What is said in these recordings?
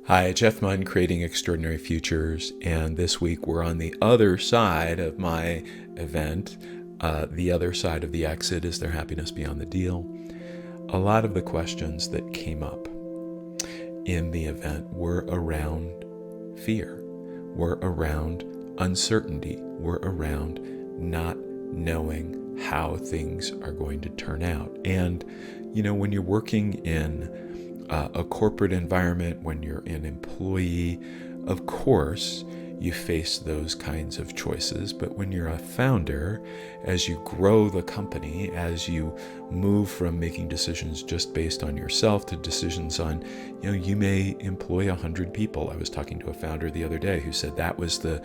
Hi, Jeff Munn, Creating Extraordinary Futures, and this week we're on the other side of my event. The other side of the exit is there happiness beyond the deal. A lot of the questions that came up in the event were around fear, were around uncertainty, were around not knowing how things are going to turn out. And, when you're working in a corporate environment, when you're an employee, of course, you face those kinds of choices. But when you're a founder, as you grow the company, as you move from making decisions just based on yourself to decisions on, you may employ 100 people. I was talking to a founder the other day who said that was the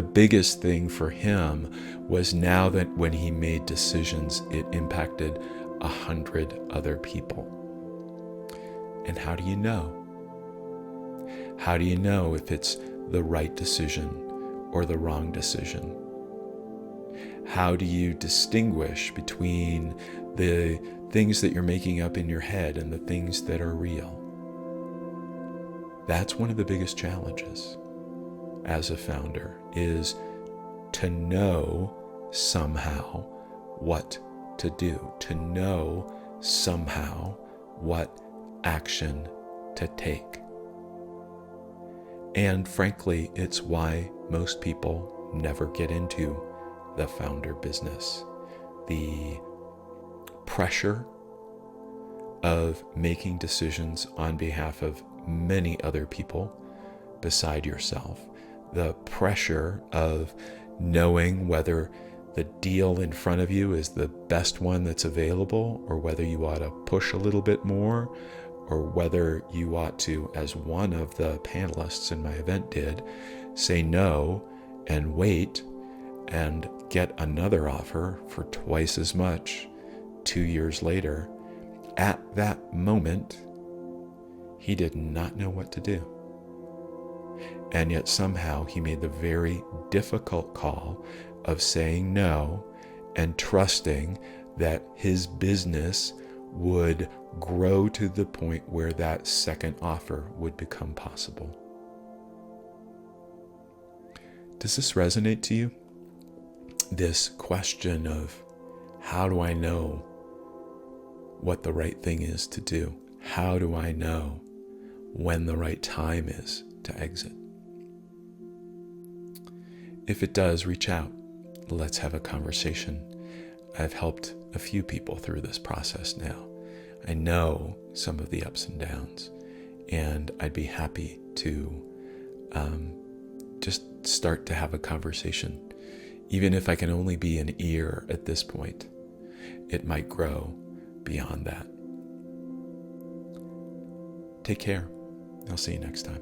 biggest thing for him was now that when he made decisions, it impacted 100 other people. And how do you know? How do you know if it's the right decision or the wrong decision? How do you distinguish between the things that you're making up in your head and the things that are real? That's one of the biggest challenges as a founder, is to know somehow what to do, to know somehow what action to take. And frankly, it's why most people never get into the founder business. The pressure of making decisions on behalf of many other people beside yourself, the pressure of knowing whether the deal in front of you is the best one that's available, or whether you ought to push a little bit more, or whether you ought to, as one of the panelists in my event did, say no and wait and get another offer for twice as much 2 years later. At that moment, he did not know what to do. And yet somehow he made the very difficult call of saying no and trusting that his business would grow to the point where that second offer would become possible. Does this resonate to you? This question of, how do I know what the right thing is to do? How do I know when the right time is to exit? If it does, reach out. Let's have a conversation. I've helped a few people through this process now. I know some of the ups and downs, and I'd be happy to just start to have a conversation. Even if I can only be an ear at this point, it might grow beyond that. Take care. I'll see you next time.